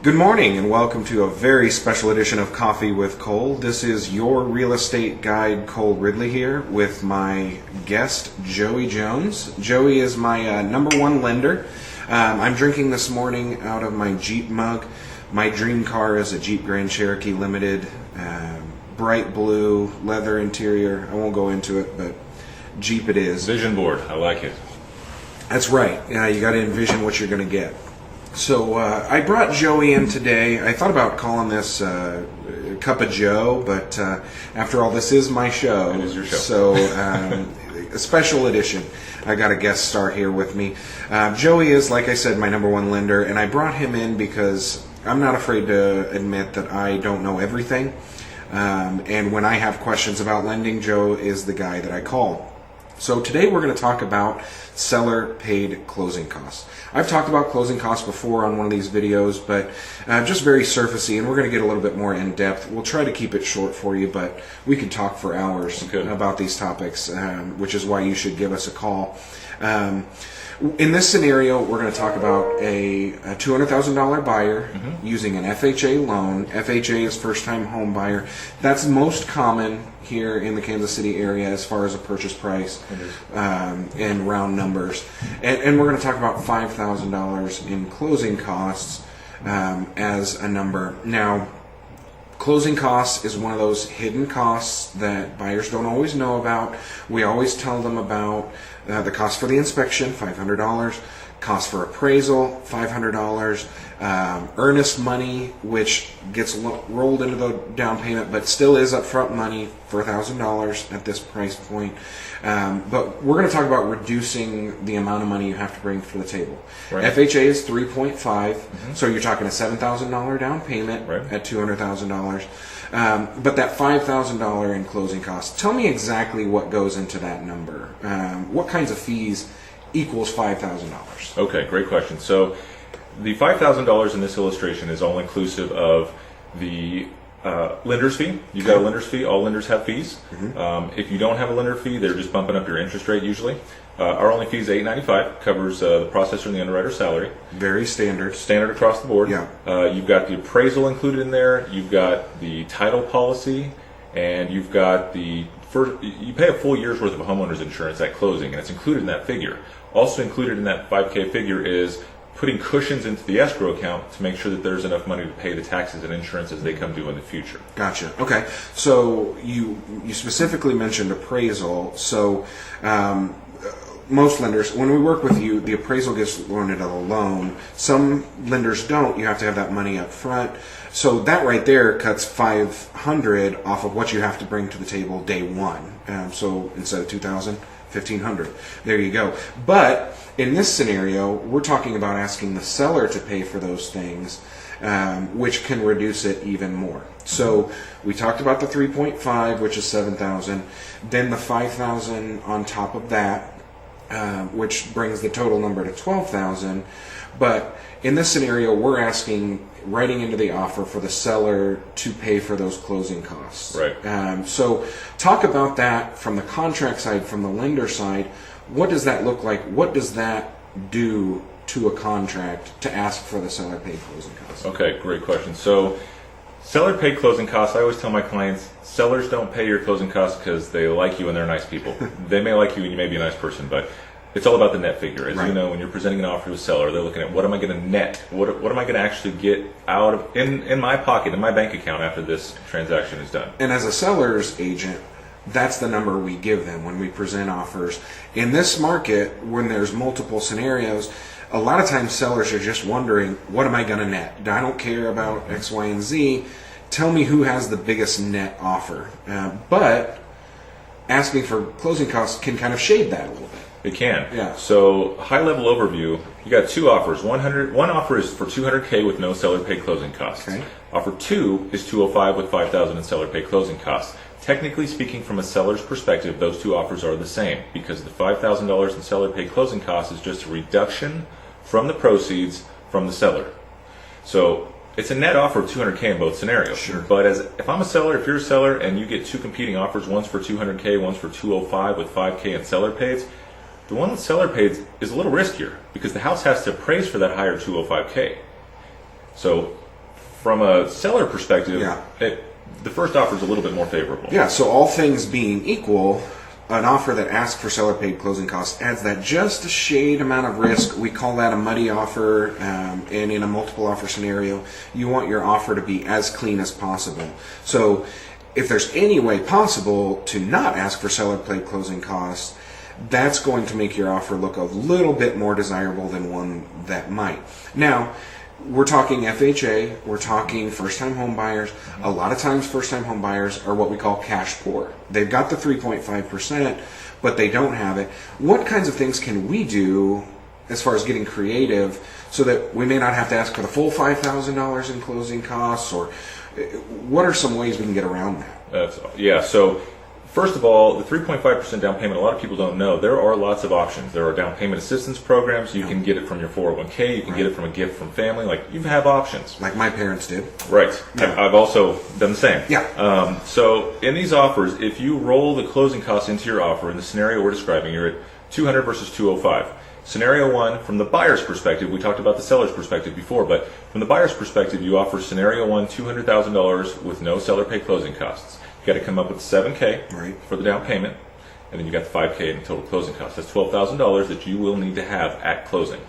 Good morning and welcome to a very special edition of Coffee with Cole. This is your real estate guide, Cole Ridley, here with my guest, Joey Jones. Joey is my number one lender. I'm drinking this morning out of my Jeep mug. My dream car is a Jeep Grand Cherokee Limited, bright blue, leather interior. I won't go into it, but Jeep it is. Vision board, I like it. That's right. You got to envision what you're going to get. So I brought Joey in today. I thought about calling this Cup of Joe, but after all, this is my show. It is your show. So a special edition. I got a guest star here with me. Joey is, like I said, my number one lender, and I brought him in because I'm not afraid to admit that I don't know everything. And when I have questions about lending, Joe is the guy that I call. So today we're going to talk about seller-paid closing costs. I've talked about closing costs before on one of these videos, but just very surfacey, and we're going to get a little bit more in-depth. We'll try to keep it short for you, but we could talk for hours about these topics, which is why you should give us a call. In this scenario, we're going to talk about a $200,000 buyer using an FHA loan. FHA is first-time home buyer. That's most common here in the Kansas City area as far as a purchase price and round numbers. And we're going to talk about $5,000 in closing costs as a number. Now, closing costs is one of those hidden costs that buyers don't always know about. We always tell them about the cost for the inspection, $500, cost for appraisal, $500, earnest money, which gets rolled into the down payment, but still is upfront money for $1,000 at this price point. But we're going to talk about reducing the amount of money you have to bring to the table. Right. FHA is 3.5, so you're talking a $7,000 down payment at $200,000. But that $5,000 in closing costs, tell me exactly what goes into that number. What kinds of fees equals $5,000? Okay, great question. So the $5,000 in this illustration is all inclusive of the lender's fee. You've got a lender's fee. All lenders have fees. If you don't have a lender fee, they're just bumping up your interest rate usually. Our only fee is $895, covers the processor and the underwriter's salary. Very standard. Standard across the board. Yeah. You've got the appraisal included in there. You've got the title policy, and you've got you pay a full year's worth of homeowner's insurance at closing, and it's included in that figure. Also included in that $5K figure is putting cushions into the escrow account to make sure that there's enough money to pay the taxes and insurance as they come due in the future. Gotcha. Okay. So you specifically mentioned appraisal. So most lenders, when we work with you, the appraisal gets loaned at a loan. Some lenders don't. You have to have that money up front. So that right there cuts $500 off of what you have to bring to the table day one. So instead of $2,000, $1,500. There you go. But in this scenario, we're talking about asking the seller to pay for those things, which can reduce it even more. So we talked about the 3.5, which is $7,000. Then the $5,000 on top of that, which brings the total number to $12,000. But in this scenario, we're asking, writing into the offer, for the seller to pay for those closing costs. Right. So talk about that from the contract side, from the lender side. What does that look like? What does that do to a contract to ask for the seller paid closing costs? Okay, great question. So seller paid closing costs, I always tell my clients, sellers don't pay your closing costs because they like you and they're nice people. They may like you and you may be a nice person, but it's all about the net figure. As you know, when you're presenting an offer to a seller, they're looking at what am I going to net? What am I going to actually get out of in my pocket, in my bank account after this transaction is done? And as a seller's agent, that's the number we give them when we present offers. In this market, when there's multiple scenarios, a lot of times sellers are just wondering, what am I going to net? I don't care about X, Y, and Z. Tell me who has the biggest net offer. But asking for closing costs can kind of shade that a little bit. It can. Yeah. So high level overview, you got two offers. One offer is for $200K with no seller paid closing costs. Okay. Offer 2 is $205 with $5,000 in seller paid closing costs. Technically speaking, from a seller's perspective, those two offers are the same because the $5,000 in seller paid closing costs is just a reduction from the proceeds from the seller. So it's a net offer of $200K in both scenarios. Sure. But if I'm a seller, if you're a seller and you get two competing offers, one's for $200K, one's for $205 with $5K in seller pays, the one with seller pays is a little riskier because the house has to appraise for that higher $205K. So from a seller perspective, Yeah. the first offer is a little bit more favorable. Yeah, so all things being equal, an offer that asks for seller paid closing costs adds that just a shade amount of risk. We call that a muddy offer, and in a multiple offer scenario, you want your offer to be as clean as possible. So if there's any way possible to not ask for seller paid closing costs, that's going to make your offer look a little bit more desirable than one that might. Now, we're talking FHA, we're talking first-time home buyers. A lot of times first-time home buyers are what we call cash poor. They've got the 3.5%, but they don't have it. What kinds of things can we do as far as getting creative so that we may not have to ask for the full $5,000 in closing costs? Or what are some ways we can get around that? So first of all, the 3.5% down payment, a lot of people don't know. There are lots of options. There are down payment assistance programs. You can get it from your 401k. You can get it from a gift from family. Like, you have options. Like my parents did. Right. Yeah. I've also done the same. Yeah. So in these offers, if you roll the closing costs into your offer, in the scenario we're describing, you're at 200 versus 205. Scenario one, from the buyer's perspective, we talked about the seller's perspective before, but from the buyer's perspective, you offer scenario one $200,000 with no seller pay closing costs. You got to come up with $7,000 for the down payment, and then you got the $5,000 in total closing costs. That's $12,000 that you will need to have at closing.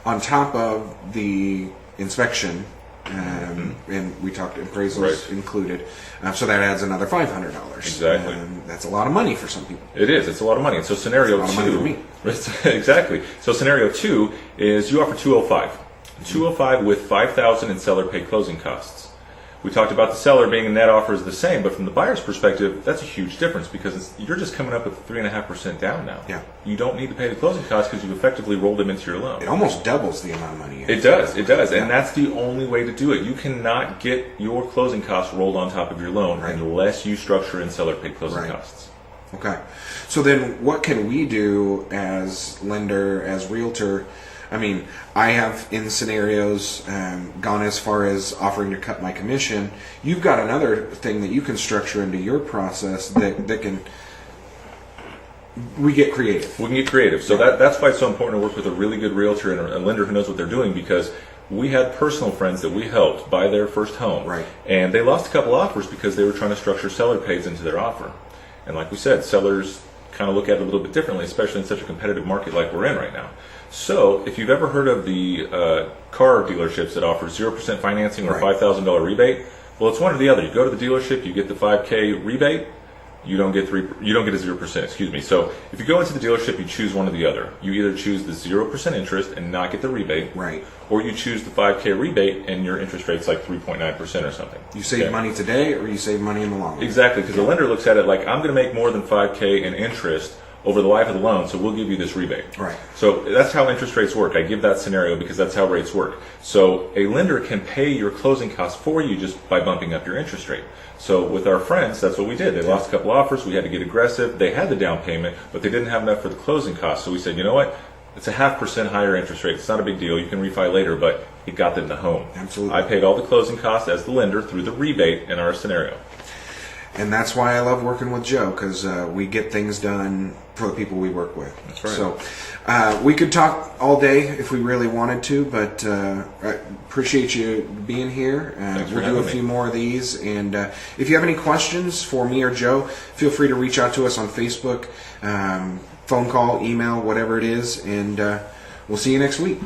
On top of the inspection, and we talked appraisals included, so that adds another $500. Exactly. That's a lot of money for some people. It is. It's a lot of money. And so scenario It's a lot of money two, exactly. So scenario two is you offer 205. 205 with $5,000 in seller pay closing costs. We talked about the seller being a net offer is the same, but from the buyer's perspective, that's a huge difference because you're just coming up with 3.5% down now. Yeah. You don't need to pay the closing costs because you've effectively rolled them into your loan. It almost doubles the amount of money. It does. And that's the only way to do it. You cannot get your closing costs rolled on top of your loan unless you structure in seller paid closing costs. Okay. So then what can we do as lender, as realtor? I mean, I have in scenarios gone as far as offering to cut my commission. You've got another thing that you can structure into your process that can, we get creative. We can get creative. So that's why it's so important to work with a really good realtor and a lender who knows what they're doing, because we had personal friends that we helped buy their first home. Right. And they lost a couple offers because they were trying to structure seller pays into their offer. And like we said, sellers kind of look at it a little bit differently, especially in such a competitive market like we're in right now. So if you've ever heard of the car dealerships that offer 0% financing or $5,000 rebate, well, it's one or the other. You go to the dealership, you get the $5,000 rebate. You don't get a 0%. Excuse me. So if you go into the dealership, you choose one or the other. You either choose the 0% interest and not get the rebate, or you choose the $5,000 rebate and your interest rate's like 3.9% or something. You save money today, or you save money in the long run. Exactly, because the lender looks at it like, I'm going to make more than $5,000 in interest over the life of the loan, so we'll give you this rebate. Right. So that's how interest rates work. I give that scenario because that's how rates work. So a lender can pay your closing costs for you just by bumping up your interest rate. So with our friends, that's what we did. They lost a couple offers. We had to get aggressive. They had the down payment, but they didn't have enough for the closing costs. So we said, you know what? It's a 0.5% higher interest rate. It's not a big deal. You can refi later, but it got them the home. Absolutely. I paid all the closing costs as the lender through the rebate in our scenario. And that's why I love working with Joe, because we get things done for the people we work with. That's right. So we could talk all day if we really wanted to, but I appreciate you being here. We'll do a few more of these. And if you have any questions for me or Joe, feel free to reach out to us on Facebook, phone call, email, whatever it is. And we'll see you next week.